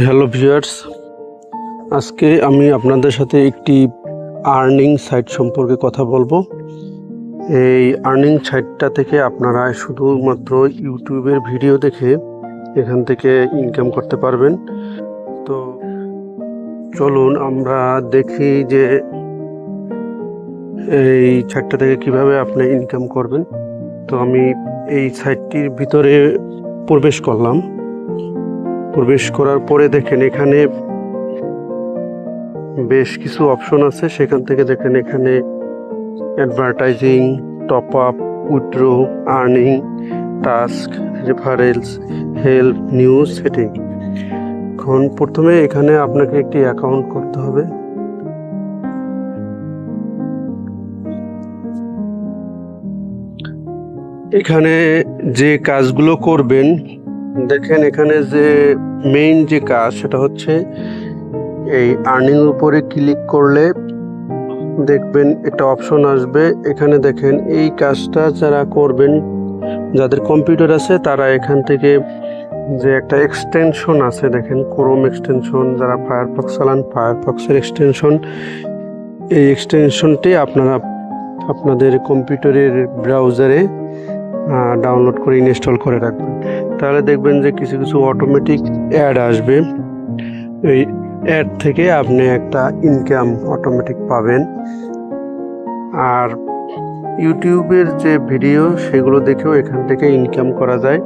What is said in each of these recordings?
Hello viewers, আজকে আমি আপনাদের সাথে একটি আর্নিং সাইট সম্পর্কে কথা বলবো। এই আর্নিং সাইটটা থেকে আপনারা শুধুমাত্র ইউটিউবের ভিডিও দেখে এখান থেকে ইনকাম করতে পারবেন। তো চলুন আমরা দেখি যে এই সাইটটা থেকে কিভাবে আপনি ইনকাম করবেন। তো আমি এই সাইটটির ভিতরে প্রবেশ করলাম। প্রবেশ করার পরে দেখেন এখানে বেশ কিছু অপশন আছে। সেখান থেকে দেখেন এখানে advertising, top up, withdraw, earning, task, referrals, help, news, setting. এখন প্রথমে এখানে আপনাকে একটি অ্যাকাউন্ট করতে হবে। এখানে যে কাজগুলো করবেন দেখেন, এখানে যে মেইন যে কাজ সেটা হচ্ছে এই আর্নিং উপরে ক্লিক করলে দেখবেন একটা অপশন আসবে। এখানে দেখেন এই কাজটা যারা করবেন, যাদের কম্পিউটার আছে তারা এখান থেকে যে একটা এক্সটেনশন আছে দেখেন, ক্রোম এক্সটেনশন, যারা ফায়ারফক্স চালান ফায়ারফক্সের এক্সটেনশন, এই এক্সটেনশনটি আপনারা আপনাদের কম্পিউটারের ব্রাউজারে ডাউনলোড করে ইনস্টল করে রাখবেন। তাহলে দেখবেন যে কিছু কিছু অটোমেটিক অ্যাড আসবে। এই অ্যাড থেকে আপনি একটা ইনকাম অটোমেটিক পাবেন। আর ইউটিউবের যে ভিডিও সেগুলো দেখেও এখান থেকে ইনকাম করা যায়।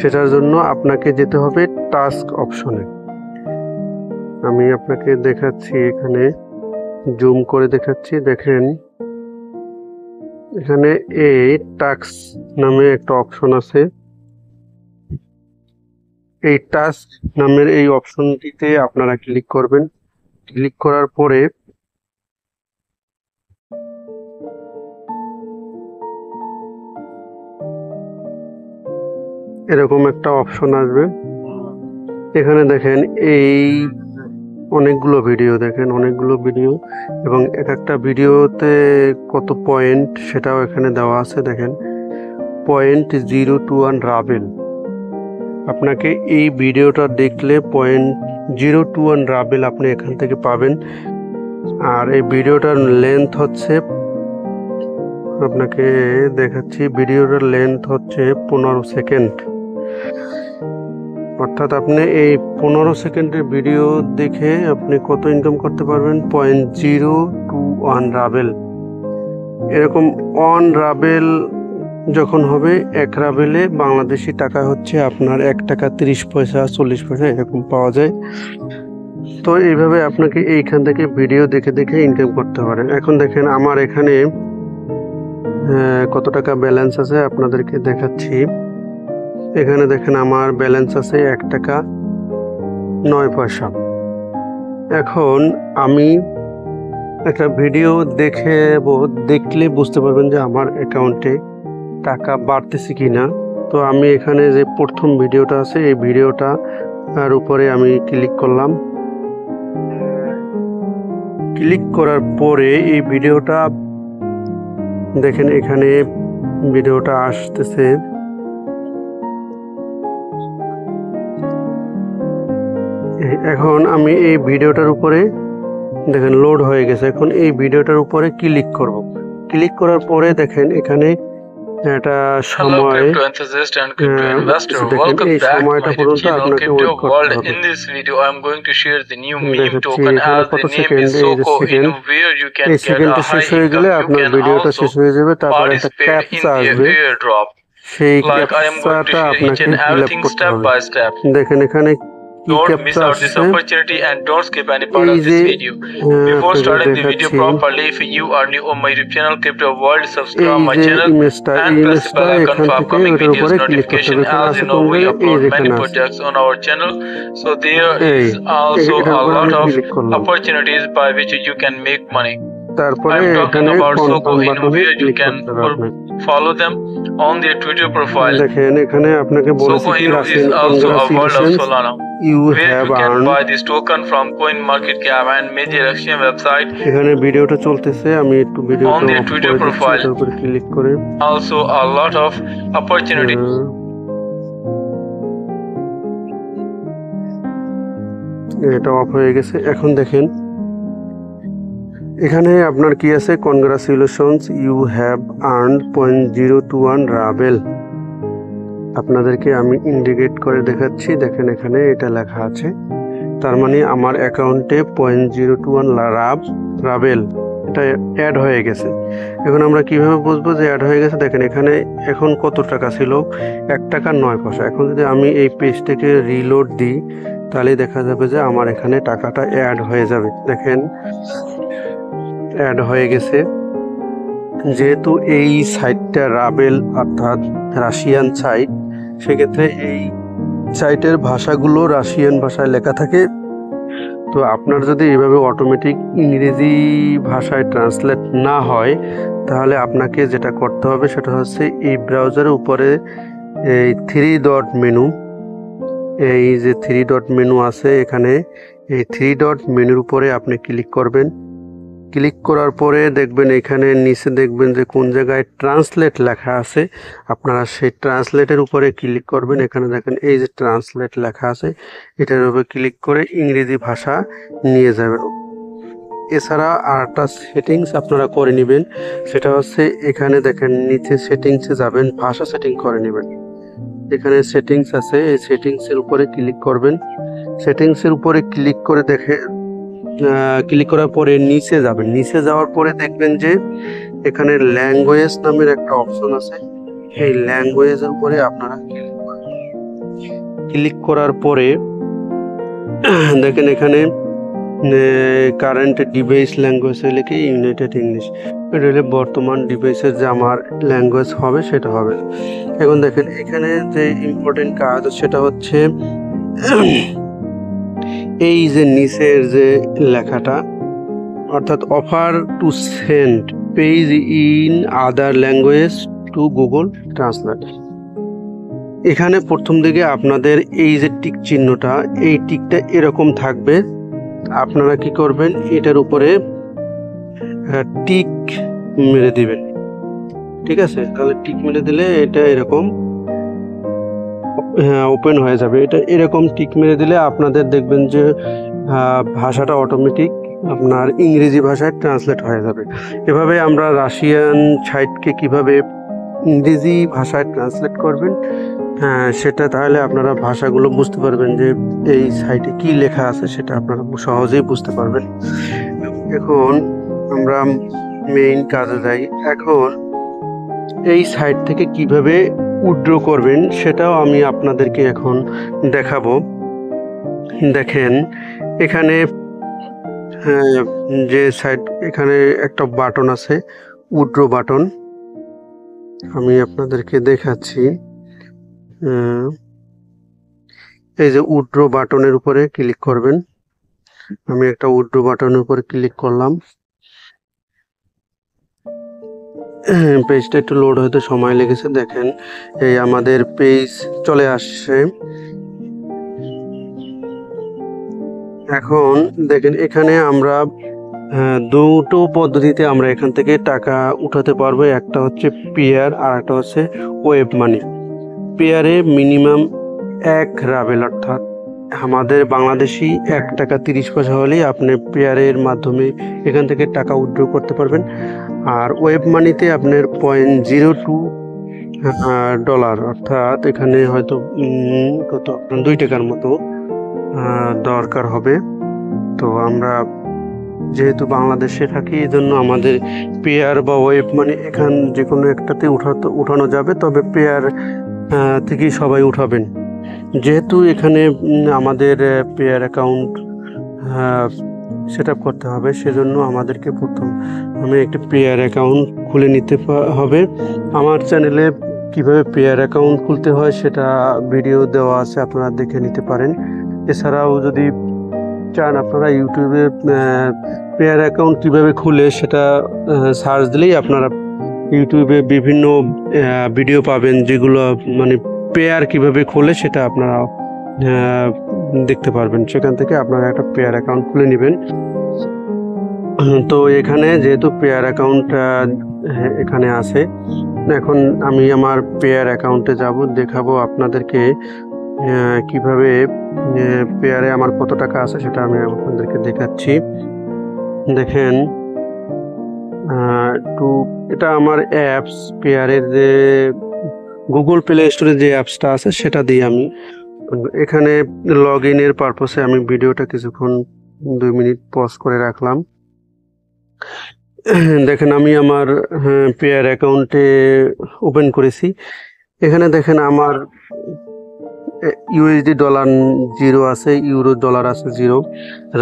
সেটার জন্য আপনাকে যেতে হবে টাস্ক অপশনে। আমি আপনাকে দেখাচ্ছি, এখানে জুম করে দেখাচ্ছি। দেখেন এখানে এই টাস্ক নামে একটা অপশন আছে। এই টাস্ক নামের এই অপশনটিতে আপনারা ক্লিক করবেন। ক্লিক করার পরে এরকম একটা অপশন আসবে। এখানে দেখেন এই অনেকগুলো ভিডিও, দেখেন অনেকগুলো ভিডিও, এবং এক একটা ভিডিওতে কত পয়েন্ট সেটাও এখানে দেওয়া আছে। দেখেন 0.021 রাবেল। আপনাকে এই ভিডিওটা দেখলে 0.021 রাবেল আপনি এখান থেকে পাবেন। আর এই ভিডিওটার লেন্থ হচ্ছে, আপনাকে দেখাচ্ছি, ভিডিওটার লেন্থ হচ্ছে 15 সেকেন্ড। অর্থাৎ আপনি এই 15 সেকেন্ডের ভিডিও দেখে আপনি কত ইনকাম করতে পারবেন? 0.021 রাবেল। এরকম 1 রাবেল যখন হবে, 1 রাবেলে বাংলাদেশি টাকা হচ্ছে আপনার 1 টাকা 30 পয়সা, 40 পয়সা এরকম পাওয়া যায়। তো এইভাবে আপনাকে এইখান থেকে ভিডিও দেখে দেখে ইনকাম করতে পারেন। এখন দেখেন আমার এখানে কত টাকা ব্যালেন্স আছে আপনাদেরকে দেখাচ্ছি। এখানে দেখেন আমার ব্যালেন্স আছে 1 টাকা 9 পয়সা। এখন আমি একটা ভিডিও দেখলে বুঝতে পারবেন যে আমার অ্যাকাউন্টে টাকা বাড়তেছে কিনা। তো আমি এখানে যে প্রথম ভিডিওটা আছে এই ভিডিওটার উপরে আমি ক্লিক করলাম। ক্লিক করার পরে এই ভিডিওটা দেখেন, এখানে ভিডিওটা আসতেছে। এখন আমি এই ভিডিওটার উপরে দেখেন লোড হয়ে গেছে। এখন এই ভিডিওটার উপরে ক্লিক করব। ক্লিক করার পরে দেখেন এখানে একটা সময়, দেখেন এই সময়টা পর্যন্ত আপনাকে ওয়েট করতে হবে। এখানে কত সেকেন্ড, এই যে সেকেন্ড, এই সেকেন্ডটা শেষ হয়ে গেলে আপনার ভিডিওটা শেষ হয়ে যাবে। তারপর একটা ক্যাপচা আসবে, সেই ক্যাপচাটা আপনাকে ফিল আপ করতে হবে। দেখেন এখানে Don't miss out this opportunity and don't skip any part of this video. Before starting the video properly, if you are new on my YouTube channel Crypto World, subscribe my channel and press the bell icon for upcoming videos notification. As you know, we upload many projects on our channel, so there is also a lot of opportunities by which you can make money. I'm talking about Soko in where you can follow them on their Twitter profile. Soko is also a world of Solana, where you can buy this token from CoinMarketCap and major exchange website. এখানে ভিডিওটা চলতেছে, আমি একটু ভিডিওটা on their Twitter profile. Click করে Also a lot of opportunity. এটা of হয়ে গেছে। এখন দেখেন এখানে আপনার কি আছে, কনগ্রাচুলেশনস ইউ হ্যাভ আর্নড 0.021 রাবেল। আপনাদেরকে আমি ইন্ডিকেট করে দেখাচ্ছি, দেখেন এখানে এটা লেখা আছে, তার মানে আমার অ্যাকাউন্টে 0.021 রাবেল এটা অ্যাড হয়ে গেছে। এখন আমরা কিভাবে বুঝবো যে অ্যাড হয়ে গেছে? দেখেন এখানে এখন কত টাকা ছিল, 1 টাকা 9 পয়সা। এখন যদি আমি এই পেজটাকে রিলোড দিই তাহলে দেখা যাবে যে আমার এখানে টাকাটা অ্যাড হয়ে যাবে। দেখেন অ্যাড হয়ে গেছে। যেহেতু এই সাইটটা রাবেল অর্থাৎ রাশিয়ান সাইট, সেক্ষেত্রে এই সাইটের ভাষাগুলো রাশিয়ান ভাষায় লেখা থাকে। তো আপনার যদি এইভাবে অটোমেটিক ইংরেজি ভাষায় ট্রান্সলেট না হয় তাহলে আপনাকে যেটা করতে হবে সেটা হচ্ছে এই ব্রাউজারের উপরে এই 3 ডট মেনু, এই যে 3 ডট মেনু আছে এখানে, এই 3 ডট মেনুর উপরে আপনি ক্লিক করবেন। ক্লিক করার পরে দেখবেন এখানে নিচে দেখবেন যে কোন জায়গায় ট্রান্সলেট লেখা আছে, আপনারা সেই ট্রান্সলেটের উপরে ক্লিক করবেন। এখানে দেখেন এই যে ট্রান্সলেট লেখা আছে, এটার উপরে ক্লিক করে ইংরেজি ভাষা নিয়ে যাবেন। এছাড়া আরেকটা সেটিংস আপনারা করে নেবেন, সেটা হচ্ছে এখানে দেখেন নিচে সেটিংসে যাবেন, ভাষা সেটিং করে নেবেন। এখানে সেটিংস আছে, এই সেটিংসের উপরে ক্লিক করবেন। সেটিংসের উপরে ক্লিক করে ক্লিক করার পরে নিচে যাবেন। নিচে যাওয়ার পরে দেখবেন যে এখানে ল্যাঙ্গুয়েজ নামের একটা অপশন আছে, এই ল্যাঙ্গুয়েজের উপরে আপনারা ক্লিক করার পরে দেখেন এখানে কারেন্ট ডিভাইস ল্যাঙ্গুয়েজ লিখে ইউনাইটেড ইংলিশ, এটা হলে বর্তমান ডিভাইসের যে আমার ল্যাঙ্গুয়েজ হবে সেটা হবে। এখন দেখেন এখানে যে ইম্পর্টেন্ট কাজ সেটা হচ্ছে এই যে নিচের যে লেখাটা অর্থাৎ offer to send page in other language to Google translate. এখানে প্রথম দিকে আপনাদের এই যে টিক চিহ্নটা, এই টিকটা এরকম থাকবে। আপনারা কি করবেন, এটার উপরে টিক মেরে দিবেন, ঠিক আছে? তাহলে টিক মেরে দিলে এটা এরকম ওপেন হয়ে যাবে। এটা এরকম টিক মেরে দিলে আপনাদের দেখবেন যে ভাষাটা অটোমেটিক আপনার ইংরেজি ভাষায় ট্রান্সলেট হয়ে যাবে। এভাবে আমরা রাশিয়ান সাইটকে কিভাবে ইংরেজি ভাষায় ট্রান্সলেট করবেন সেটা, তাহলে আপনারা ভাষাগুলো বুঝতে পারবেন যে এই সাইটে কি লেখা আছে সেটা আপনারা সহজেই বুঝতে পারবেন। এখন আমরা মেইন কাজে যাই। এখন এই সাইট থেকে কিভাবে উইথড্র করবেন সেটাও আমি আপনাদেরকে এখন দেখাবো। দেখেন এখানে যে সাইট, এখানে একটা বাটন আছে উইথড্র বাটন, আমি আপনাদেরকে দেখাচ্ছি। এই যে উইথড্র বাটনের উপরে ক্লিক করবেন। আমি একটা উইথড্র বাটনের উপরে ক্লিক করলাম। পেজটা একটু লোড হতে সময় লেগেছে। দেখেন এই আমাদের পেজ চলে আসছে। এখন দেখেন এখানে আমরা দুটো পদ্ধতিতে আমরা এখান থেকে টাকা উঠাতে পারবো। একটা হচ্ছে পেয়ার আর একটা হচ্ছে ওয়েব মানি। পেয়ারে মিনিমাম 1 রাবেল অর্থাৎ আমাদের বাংলাদেশি 1 টাকা 30 পয়সা হলেই আপনি পেয়ারের মাধ্যমে এখান থেকে টাকা উইথড্র করতে পারবেন। আর ওয়েব মানিতে আপনার 0.02 ডলার অর্থাৎ এখানে হয়তো কত 2 টাকার মতো দরকার হবে। তো আমরা যেহেতু বাংলাদেশে থাকি এই জন্য আমাদের পেয়ার বা ওয়েব মানি এখান যে কোনো একটাতে উঠানো যাবে, তবে পেয়ার থেকেই সবাই উঠাবেন। যেহেতু এখানে আমাদের পেয়ার অ্যাকাউন্ট সেট আপ করতে হবে, সেজন্য আমাদেরকে প্রথমে একটি পেয়ার অ্যাকাউন্ট খুলে নিতে হবে। আমার চ্যানেলে কিভাবে পেয়ার অ্যাকাউন্ট খুলতে হয় সেটা ভিডিও দেওয়া আছে, আপনারা দেখে নিতে পারেন। এছাড়াও যদি চান আপনারা ইউটিউবে পেয়ার অ্যাকাউন্ট কীভাবে খুলে সেটা সার্চ দিলেই আপনারা ইউটিউবে বিভিন্ন ভিডিও পাবেন, যেগুলো মানে পেয়ার কিভাবে খোলে সেটা আপনারা দেখতে পারবেন। সেখান থেকে আপনারা একটা পেয়ার অ্যাকাউন্ট খুলে নেবেন। তো এখানে যেহেতু পেয়ার অ্যাকাউন্ট এখানে আছে, এখন আমি আমার পেয়ার অ্যাকাউন্টে যাব, দেখাবো আপনাদেরকে কিভাবে পেয়ারে আমার কত টাকা আছে সেটা আমি আপনাদেরকে দেখাচ্ছি। দেখেন এটা আমার অ্যাপস পেয়ারের যে গুগল প্লে স্টোরে যে অ্যাপসটা আছে সেটা দিয়ে আমি এখানে লগ ইনের পারপসে আমি ভিডিওটা কিছুক্ষণ 2 মিনিট পজ করে রাখলাম। দেখেন আমি আমার পেয়ার অ্যাকাউন্টে ওপেন করেছি। এখানে দেখেন আমার ইউএসডি ডলার 0 আছে, ইউরো ডলার আছে 0,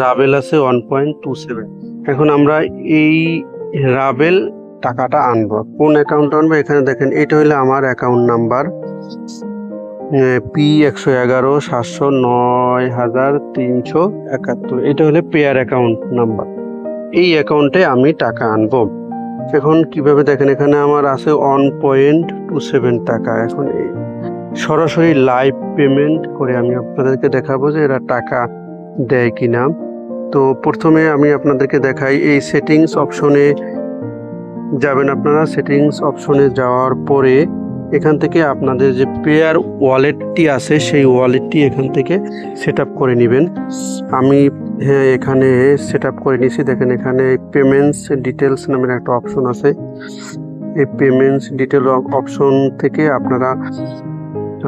রাবেল আছে 1.27। এখন আমরা এই রাবেল টাকাটা আনবো। কোন অ্যাকাউন্ট আনবো? এখানে দেখেন এটা হলো আমার অ্যাকাউন্ট নাম্বার P111/709,371। এটা হলো পেয়ার অ্যাকাউন্ট নাম্বার। এই অ্যাকাউন্টে আমি টাকা আনবো। এখন কিভাবে দেখেন এখানে আমার আছে 1.27 টাকা। এখন সরাসরি লাইভ পেমেন্ট করে আমি আপনাদেরকে দেখাবো যে এরা টাকা দেয় কিনা। তো প্রথমে আমি আপনাদেরকে দেখাই, এই সেটিংস অপশনে যাবেন আপনারা। সেটিংস অপশনে যাওয়ার পরে এখান থেকে আপনাদের যে পেয়ার ওয়ালেটটি আছে সেই ওয়ালেটটি এখান থেকে সেট আপ করে নেবেন। আমি এখানে সেট আপ করে নিয়েছি। দেখেন এখানে পেমেন্টস ডিটেলস নামের একটা অপশন আছে। এই পেমেন্টস ডিটেল অপশন থেকে আপনারা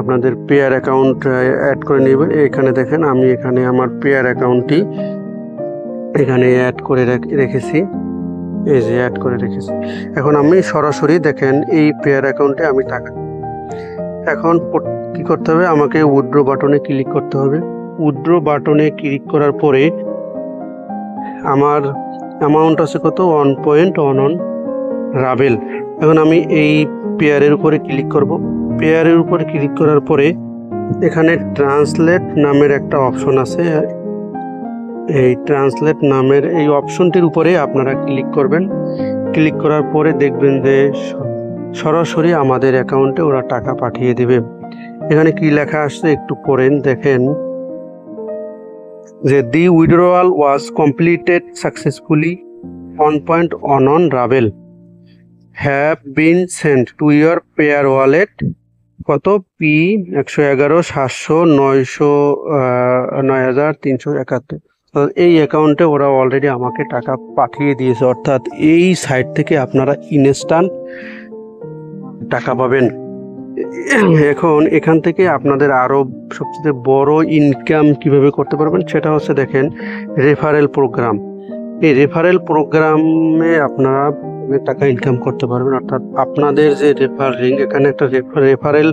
আপনাদের পেয়ার অ্যাকাউন্ট অ্যাড করে নেবেন। এখানে দেখেন আমি এখানে আমার পেয়ার অ্যাকাউন্টটি এখানে অ্যাড করে রেখেছি। এই যে অ্যাড করে রেখেছি। এখন আমি সরাসরি দেখেন এই পেয়ার অ্যাকাউন্টে আমি টাকা, এখন কি করতে হবে? আমাকে উইথড্র বাটনে ক্লিক করতে হবে। উইথড্র বাটনে ক্লিক করার পরে আমার অ্যামাউন্ট আছে কত? 1.11 রাবেল। এখন আমি এই পেয়ারের উপরে ক্লিক করব। পেয়ারের উপরে ক্লিক করার পরে এখানে ট্রান্সলেট নামের একটা অপশন আছে। এই ট্রান্সলেট নামের এই অপশনটির উপরে আপনারা ক্লিক করবেন। ক্লিক করার পরে দেখবেন যে সরাসরি আমাদের অ্যাকাউন্টে ওরা টাকা পাঠিয়ে দেবে। এখানে কি লেখা আসছে একটু পড়েন। দেখেন যে the withdrawal was completed successfully, 1.11 ruble have been sent to your Payeer wallet. কত? P111/709,371। এই অ্যাকাউন্টে ওরা অলরেডি আমাকে টাকা পাঠিয়ে দিয়েছে। অর্থাৎ এই সাইট থেকে আপনারা ইনস্ট্যান্ট টাকা পাবেন। এখন এখান থেকে আপনাদের আরও সবচেয়ে বড় ইনকাম কিভাবে করতে পারবেন সেটা হচ্ছে দেখেন রেফারেল প্রোগ্রাম। এই রেফারেল প্রোগ্রামে আপনারা টাকা ইনকাম করতে পারবেন। অর্থাৎ আপনাদের যে রেফার লিঙ্ক, এখানে একটা রেফারেল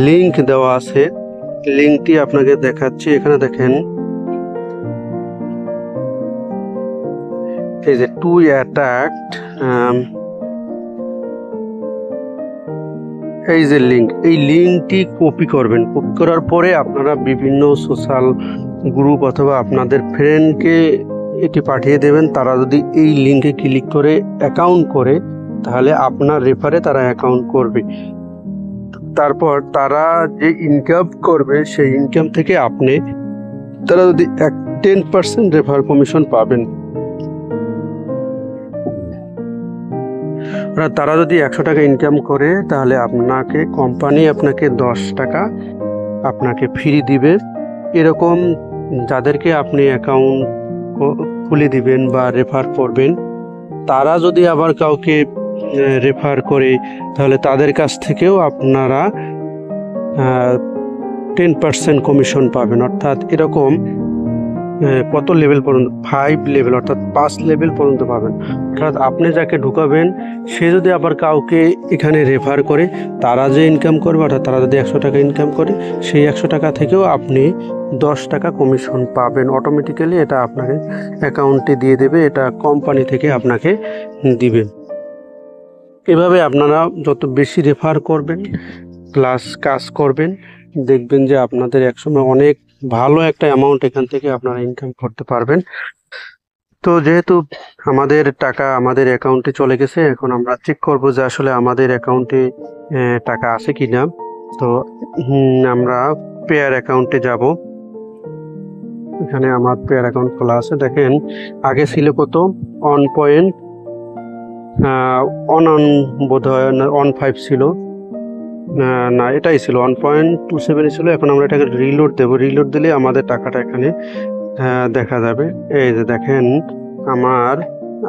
লিঙ্ক দেওয়া আছে। লিঙ্কটি আপনাকে দেখাচ্ছি। এখানে দেখেন এই যে টু অ্যাটাক্ট, এই যে লিঙ্ক, এই লিঙ্কটি কপি করবেন। কপি করার পরে আপনারা বিভিন্ন সোশ্যাল গ্রুপ অথবা আপনাদের ফ্রেন্ডকে এটি পাঠিয়ে দেবেন। তারা যদি এই লিঙ্কে ক্লিক করে অ্যাকাউন্ট করে তাহলে আপনার রেফারে তারা অ্যাকাউন্ট করবে। তারপর তারা যে ইনকাম করবে সেই ইনকাম থেকে তারা যদি 10% রেফার কমিশন পাবেন। তারা যদি 100 টাকা ইনকাম করে তাহলে কোম্পানি আপনাকে 10 টাকা আপনাকে ফ্রি দিবে। এরকম যাদেরকে আপনি অ্যাকাউন্ট খুলে দিবেন বা রেফার করবেন, তারা যদি আবার কাউকে রেফার করে তাহলে তাদের কাছ থেকেও আপনারা 10% কমিশন পাবেন। অর্থাৎ এরকম কত লেভেল পর্যন্ত? 5 লেভেল, অর্থাৎ 5 লেভেল পর্যন্ত পাবেন। অর্থাৎ আপনি যাকে ঢুকাবেন সে যদি আবার কাউকে এখানে রেফার করে, তারা যে ইনকাম করবে, অর্থাৎ তারা যদি 100 টাকা ইনকাম করে সেই 100 টাকা থেকেও আপনি 10 টাকা কমিশন পাবেন। অটোমেটিক্যালি এটা আপনাকে অ্যাকাউন্টে দিয়ে দেবে, এটা কোম্পানি থেকে আপনাকে দিবে। এভাবে আপনারা যত বেশি রেফার করবেন প্লাস কাজ করবেন, দেখবেন যে আপনাদের একসময় অনেক ভালো একটা অ্যামাউন্ট এখান থেকে আপনারা ইনকাম করতে পারবেন। তো যেহেতু আমাদের টাকা আমাদের অ্যাকাউন্টে চলে গেছে, এখন আমরা চেক করব যে আসলে আমাদের অ্যাকাউন্টে টাকা আছে কিনা। তো আমরা পেয়ার অ্যাকাউন্টে যাব। এখানে আমার পেয়ার অ্যাকাউন্ট খোলা আছে। দেখেন আগে ছিল কত? 1.1 বোধহয় 15 ছিল। না এটাই ছিল 1.27 ছিল। এখন আমরা এটাকে রিলোড দেবো, রিলোড দিলে আমাদের টাকাটা এখানে দেখা যাবে। এই যে দেখেন আমার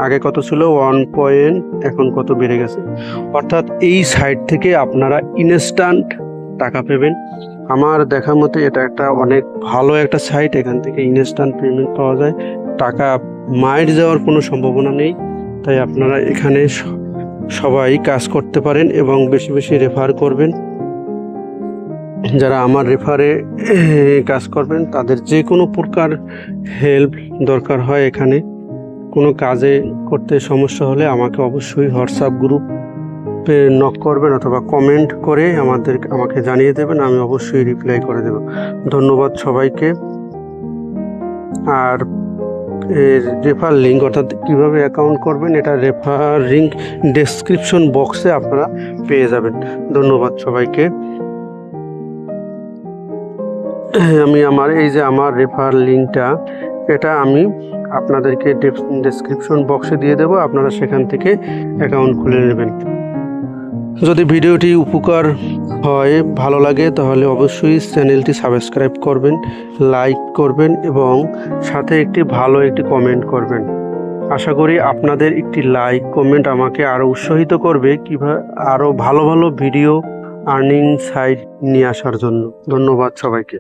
আগে কত ছিল 1 এখন কত বেড়ে গেছে। অর্থাৎ এই সাইট থেকে আপনারা ইনস্ট্যান্ট টাকা পেবেন। আমার দেখা মতে এটা একটা অনেক ভালো একটা সাইট, এখান থেকে ইনস্ট্যান্ট পেমেন্ট পাওয়া যায়, টাকা মাইর যাওয়ার কোনো সম্ভাবনা নেই। তাই আপনারা এখানে সবাই কাজ করতে পারেন এবং বেশি বেশি রেফার করবেন। যারা আমার রেফারে কাজ করবেন তাদের যে কোনো প্রকার হেল্প দরকার হয়, এখানে কোনো কাজে করতে সমস্যা হলে আমাকে অবশ্যই হোয়াটসঅ্যাপ গ্রুপে নক করবেন অথবা কমেন্ট করে আমাকে জানিয়ে দেবেন, আমি অবশ্যই রিপ্লাই করে দেব। ধন্যবাদ সবাইকে। আর এর রেফার লিঙ্ক অর্থাৎ কীভাবে অ্যাকাউন্ট করবেন এটা রেফার লিঙ্ক ডেসক্রিপশন বক্সে আপনারা পেয়ে যাবেন। ধন্যবাদ সবাইকে। আমি আমার রেফার লিঙ্কটা এটা আমি আপনাদেরকে ডেসক্রিপশন বক্সে দিয়ে দেবো, আপনারা সেখান থেকে অ্যাকাউন্ট খুলে নেবেন। যদি ভিডিওটি উপকার হয়, ভালো লাগে, তাহলে অবশ্যই চ্যানেলটি সাবস্ক্রাইব করবেন, লাইক করবেন এবং সাথে একটি কমেন্ট করবেন। আশা করি আপনাদের একটি লাইক কমেন্ট আমাকে আরও উৎসাহিত করবে কিভাবে আরও ভালো ভালো ভিডিও আর্নিং সাইট নিয়ে আসার জন্য। ধন্যবাদ সবাইকে।